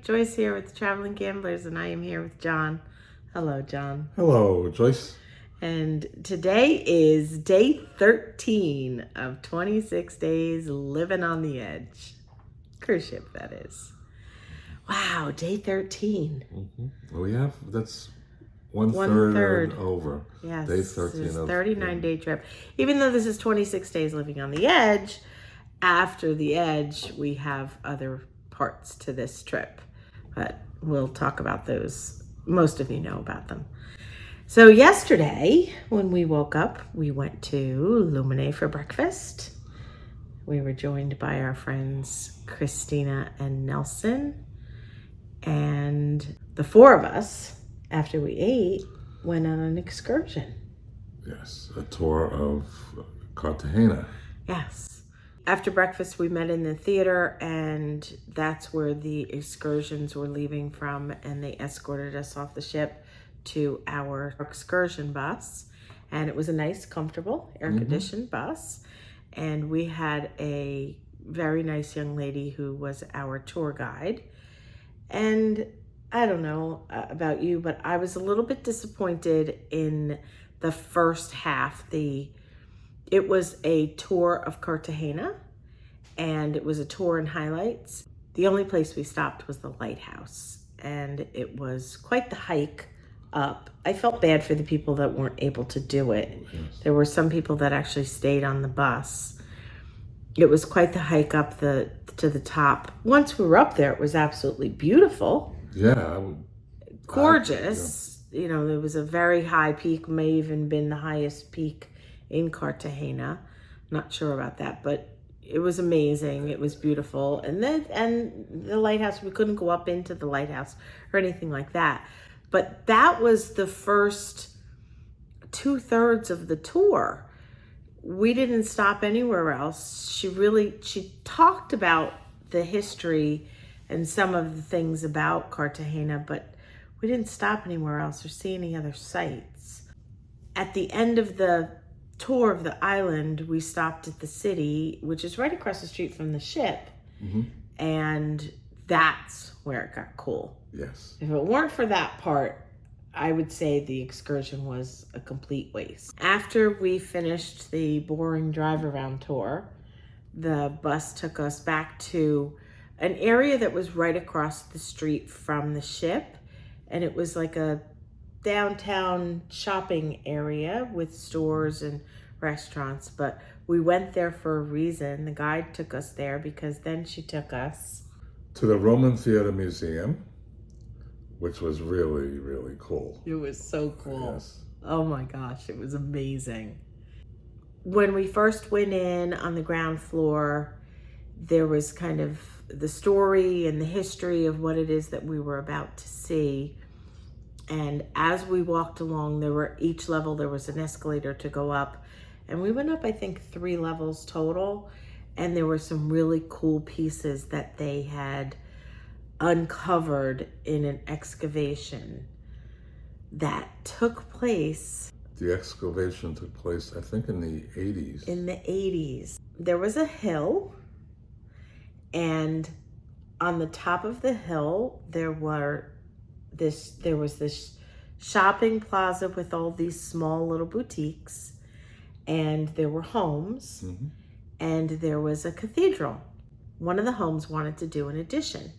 Joyce here with the Traveling Gamblers, and I am here with John. Hello, John. Hello, Joyce. And today is day 13 of 26 days living on the edge. Cruise ship, that is. Wow, day 13. Mm-hmm. That's one third over. Yes, day 13 it's a of 39-day trip. Even though this is 26 days living on the edge, after the edge, we have other parts to this trip. But we'll talk about those. Most of you know about them. So yesterday, when we woke up, we went to Lumine for breakfast. We were joined by our friends Christina and Nelson. And the four of us, after we ate, went on an excursion. Yes, a tour of Cartagena. Yes. After breakfast, we met in the theater, and that's where the excursions were leaving from, and they escorted us off the ship to our excursion bus. And it was a nice, comfortable, air-conditioned bus. And we had a very nice young lady who was our tour guide. And I don't know about you, but I was a little bit disappointed in the first half. It was a tour of Cartagena, and it was a tour and highlights. The only place we stopped was the lighthouse, and it was quite the hike up. I felt bad for the people that weren't able to do it. Yes. There were some people that actually stayed on the bus. It was quite the hike up to the top. Once we were up there, it was absolutely beautiful. Yeah. Gorgeous. You know, there was a very high peak, may even been the highest peak in Cartagena. Not sure about that, but it was amazing. It was beautiful. And the lighthouse, we couldn't go up into the lighthouse or anything like that. But that was the first 2/3 of the tour. We didn't stop anywhere else. She talked about the history and some of the things about Cartagena, but we didn't stop anywhere else or see any other sights. At the end of the tour of the island, we stopped at the city, which is right across the street from the ship. And that's where it got cool. Yes. If it weren't for that part, I would say the excursion was a complete waste. After we finished the boring drive around tour, the bus took us back to an area that was right across the street from the ship. And it was like a downtown shopping area with stores and restaurants. But we went there for a reason. The guide took us there because then she took us to the Roman Theater Museum, which was really, really cool. It was so cool. Yes. Oh my gosh, it was amazing. When we first went in on the ground floor, there was kind of the story and the history of what it is that we were about to see. And as we walked along, each level there was an escalator to go up. And we went up, I think, 3 levels total. And there were some really cool pieces that they had uncovered in an excavation that took place. The excavation took place, I think, in the 80s. In the 80s. There was a hill, and on the top of the hill, there was this shopping plaza with all these small little boutiques, and there were homes, and there was a cathedral. One of the homes wanted to do an addition.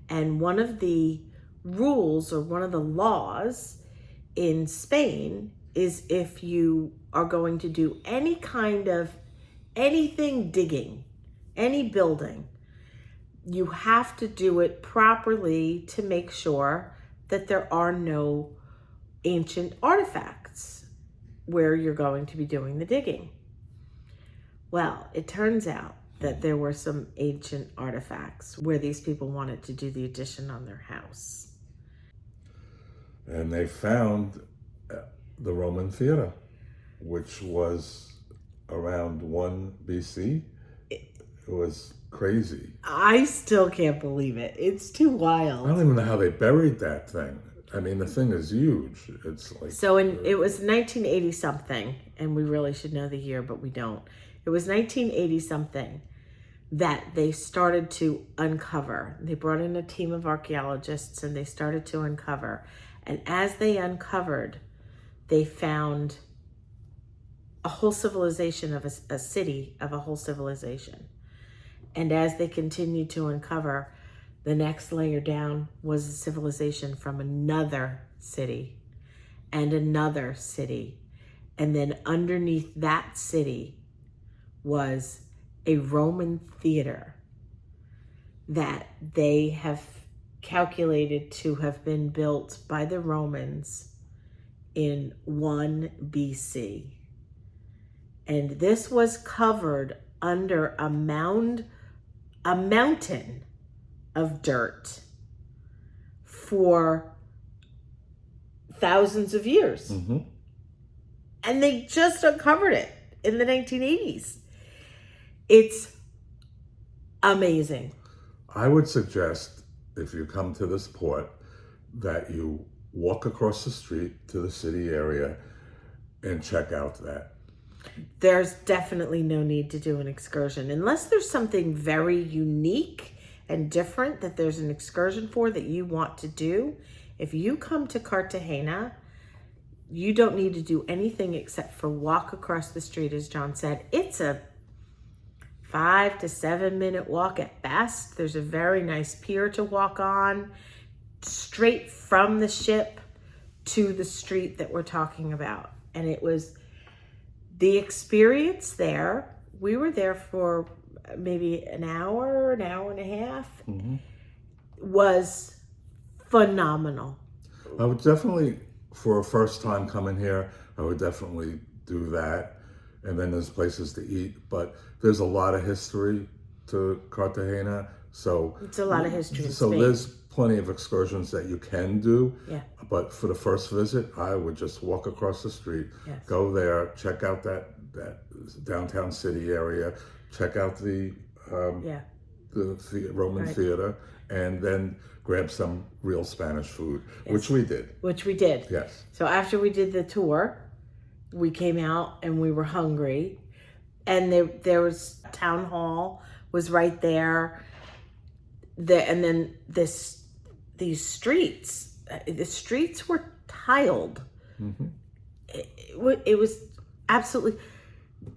And one of the rules or one of the laws in Spain is if you are going to do any kind of anything digging, any building, you have to do it properly to make sure that there are no ancient artifacts where you're going to be doing the digging. Well, it turns out that there were some ancient artifacts where these people wanted to do the addition on their house. And they found the Roman Theater, which was around 1 BC. It was crazy. I still can't believe it. It's too wild. I don't even know how they buried that thing. I mean, the thing is huge. It's like... So it was 1980 something, and we really should know the year, but we don't. It was 1980 something that they started to uncover. They brought in a team of archaeologists and they started to uncover. And as they uncovered, they found a whole civilization of a city of a whole civilization. And as they continued to uncover, the next layer down was a civilization from another city and another city. And then underneath that city was a Roman theater that they have calculated to have been built by the Romans in 1 BC. And this was covered under a mountain of dirt for thousands of years. Mm-hmm. And they just uncovered it in the 1980s. It's amazing. I would suggest, if you come to this port, that you walk across the street to the city area and check out that. There's definitely no need to do an excursion unless there's something very unique and different that there's an excursion for that you want to do. If you come to Cartagena, you don't need to do anything except for walk across the street, as Jon said. It's a 5 to 7 minute walk at best. There's a very nice pier to walk on, straight from the ship to the street that we're talking about. And it was the experience there. We were there for maybe an hour and a half. Mm-hmm. Was phenomenal. I would definitely, for a first time coming here, I would definitely do that. And then there's places to eat, but there's a lot of history to Cartagena. So it's a lot of history. So there's plenty of excursions that you can do. Yeah. But for the first visit, I would just walk across the street, yes. Go there, check out that downtown city area, check out the Roman theater, and then grab some real Spanish food, yes. which we did. Yes. So after we did the tour, we came out and we were hungry, and there was town hall was right there. And then these streets, the streets were tiled. Mm-hmm. It was absolutely.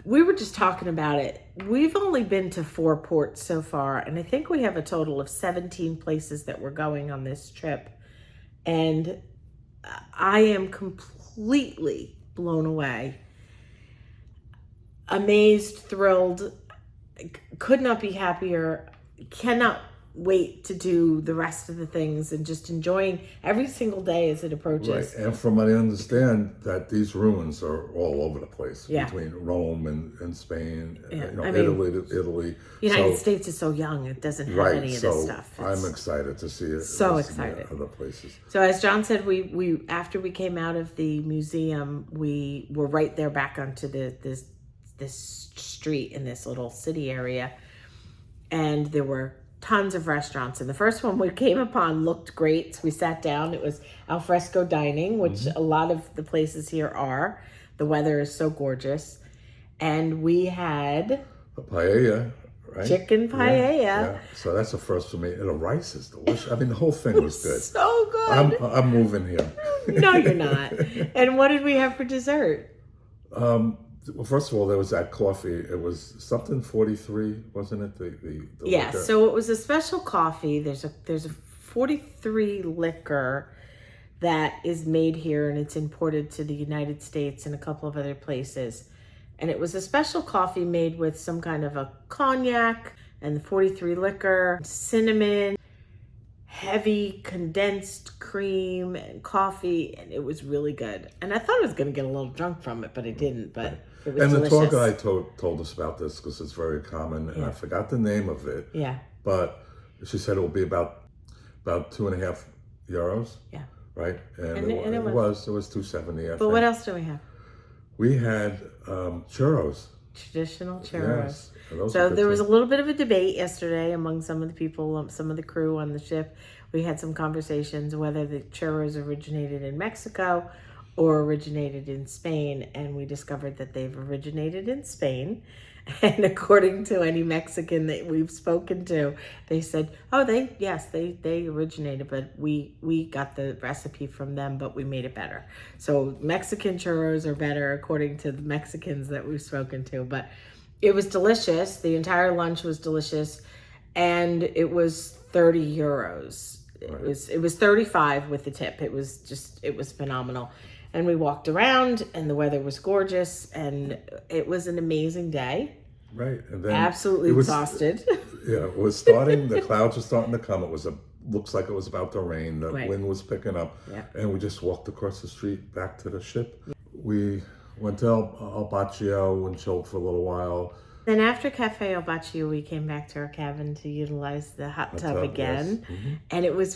We were just talking about it. We've only been to 4 ports so far, and I think we have a total of 17 places that we're going on this trip. And I am completely blown away, amazed, thrilled, could not be happier, cannot wait to do the rest of the things and just enjoying every single day as it approaches. Right. And from what I understand, that these ruins are all over the place, yeah. between Rome and Spain, yeah. Italy. The United States is so young, it doesn't have any of this stuff. I'm excited to see it. So excited. Other places. So as Jon said, we after we came out of the museum, we were right there back onto this street in this little city area, and there were tons of restaurants. And the first one we came upon looked great. So we sat down. It was alfresco dining, which mm-hmm. a lot of the places here are. The weather is so gorgeous. And we had a paella, right? Chicken paella. Yeah. So that's a first for me. And the rice is delicious. I mean, the whole thing was good. So good. I'm moving here. No, you're not. And what did we have for dessert? Well, first of all, there was that coffee. It was something 43, wasn't it? The yeah. liquor? So it was a special coffee. There's a 43 liquor that is made here, and it's imported to the United States and a couple of other places. And it was a special coffee made with some kind of a cognac and the 43 liquor, cinnamon, heavy condensed cream and coffee, and it was really good. And I thought I was going to get a little drunk from it, but I didn't. But it was delicious. The tour guide told us about this because it's very common, and I forgot the name of it. Yeah. But she said it will be about €2.50. Yeah. Right. And it was $2.70. But what else do we have? We had churros. Traditional churros. Yes. So there was a little bit of a debate yesterday among some of the people, some of the crew on the ship. We had some conversations whether the churros originated in Mexico or originated in Spain, and we discovered that they've originated in Spain. And according to any Mexican that we've spoken to, they said, oh, they originated, but we got the recipe from them, but we made it better. So Mexican churros are better according to the Mexicans that we've spoken to. But it was delicious. The entire lunch was delicious. And it was 30 euros. It was 35 with the tip. It was phenomenal. And we walked around, and the weather was gorgeous, and it was an amazing day. Right, and then absolutely exhausted. Yeah, it was starting. The clouds were starting to come. Looks like it was about to rain. The wind was picking up, and we just walked across the street back to the ship. We went to El Baccio and chilled for a little while. Then after Cafe El Baccio, we came back to our cabin to utilize the hot tub again, yes. And it was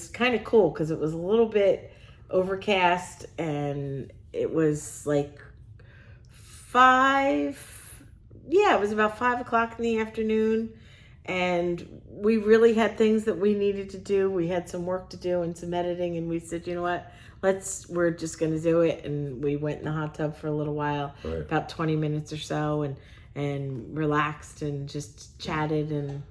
kind of cool because it was a little bit overcast, and it was like it was about 5 o'clock in the afternoon, and we really had things that we needed to do. We had some work to do and some editing, and we said, you know what, we're just going to do it. And we went in the hot tub for a little while, about 20 minutes or so, and relaxed and just chatted and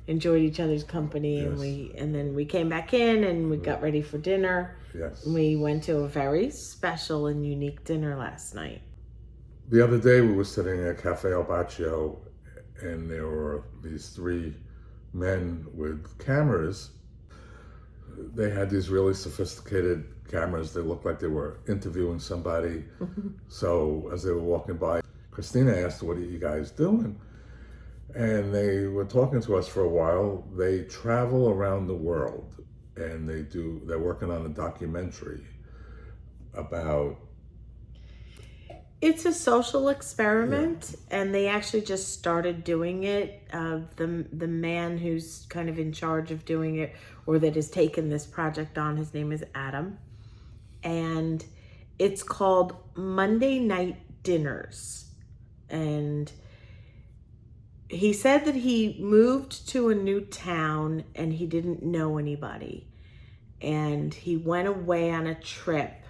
enjoyed each other's company. And then we came back in and we got ready for dinner. Yes. We went to a very special and unique dinner last night. The other day we were sitting at Cafe El Baccio, and there were these 3 men with cameras. They had these really sophisticated cameras. They looked like they were interviewing somebody. So as they were walking by, Christina asked, what are you guys doing? And they were talking to us for a while. They travel around the world, and they're working on a documentary about... It's a social experiment, and they actually just started doing it. The man who's kind of in charge of doing it, or that has taken this project on, his name is Adam. And it's called Monday Night Dinners. And he said that he moved to a new town and he didn't know anybody. And he went away on a trip,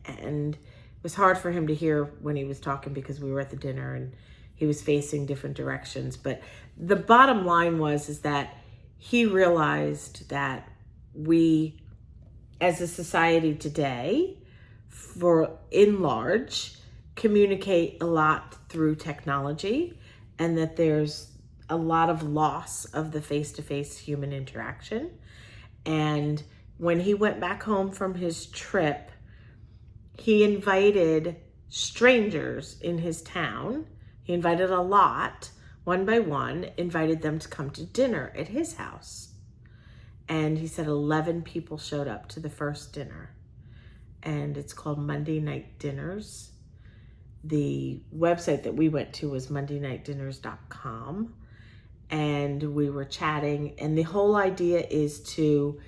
and it was hard for him to hear when he was talking because we were at the dinner and he was facing different directions. But the bottom line is that he realized that we, as a society today, in large, communicate a lot through technology, and that there's a lot of loss of the face-to-face human interaction. And when he went back home from his trip, he invited strangers in his town. He invited a lot, one by one, invited them to come to dinner at his house. And he said 11 people showed up to the first dinner. And it's called Monday Night Dinners. The website that we went to was mondaynightdinners.com. And we were chatting. And the whole idea is to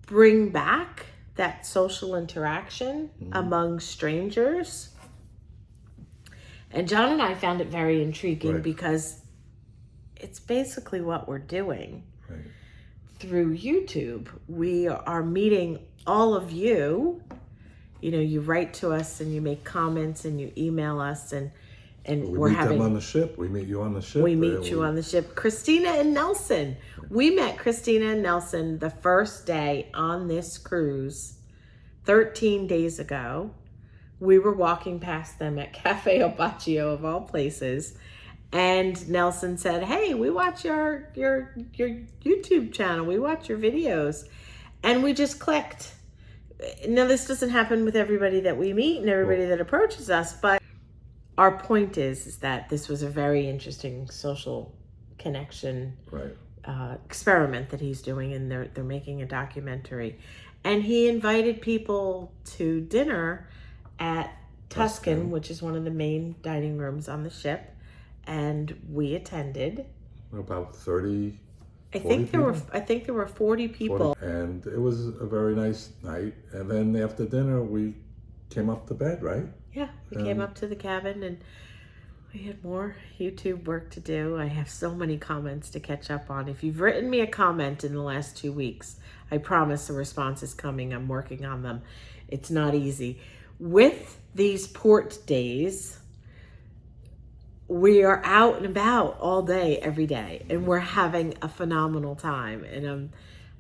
bring back that social interaction among strangers. And Jon and I found it very intriguing because it's basically what we're doing. Through YouTube. We are meeting all of you. You know, you write to us and you make comments and you email us, and we meet them on the ship. We meet you on the ship. We meet you on the ship. Christina and Nelson. We met Christina and Nelson the first day on this cruise 13 days ago. We were walking past them at Cafe El Baccio, of all places, and Nelson said, hey, we watch your YouTube channel. We watch your videos. And we just clicked. Now, this doesn't happen with everybody that we meet and everybody that approaches us, but our point is that this was a very interesting social connection experiment that he's doing, and they're making a documentary. And he invited people to dinner at Tuscan, which is one of the main dining rooms on the ship, and we attended. About 30. I think there were 40 people. 40. And it was a very nice night. And then after dinner, we came up to bed, right? Yeah, we came up to the cabin, and we had more YouTube work to do. I have so many comments to catch up on. If you've written me a comment in the last 2 weeks, I promise a response is coming. I'm working on them. It's not easy. With these port days, we are out and about all day, every day, and we're having a phenomenal time. And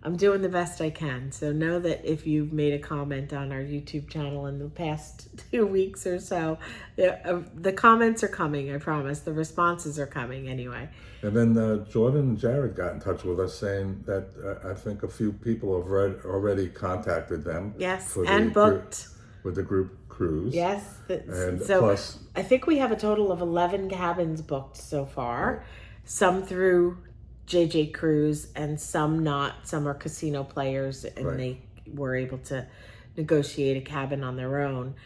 I'm doing the best I can. So know that if you've made a comment on our YouTube channel in the past 2 weeks or so, the comments are coming, I promise. The responses are coming anyway. And then Jordan and Jared got in touch with us saying that I think a few people have already contacted them. Yes, for and booked. With the group cruise. Yes. And so plus, I think we have a total of 11 cabins booked so far. Right. Some through JJ Cruise and some not. Some are casino players and right. They were able to negotiate a cabin on their own.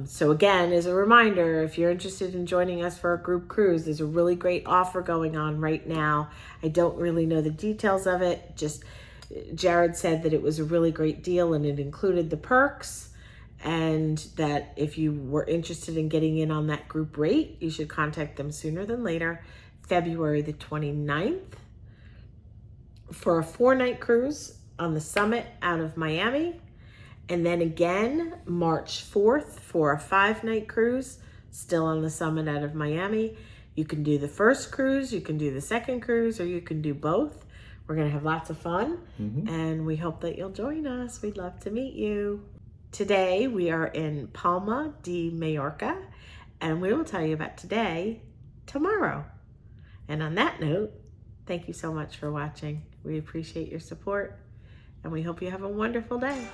So again, as a reminder, if you're interested in joining us for a group cruise, there's a really great offer going on right now. I don't really know the details of it. Just Jared said that it was a really great deal and it included the perks, and that if you were interested in getting in on that group rate, you should contact them sooner than later, February the 29th, for a 4-night cruise on the Summit out of Miami. And then again, March 4th for a 5-night cruise, still on the Summit out of Miami. You can do the first cruise, you can do the second cruise, or you can do both. We're gonna have lots of fun, and we hope that you'll join us. We'd love to meet you. Today, we are in Palma de Mallorca, and we will tell you about today, tomorrow. And on that note, thank you so much for watching. We appreciate your support, and we hope you have a wonderful day.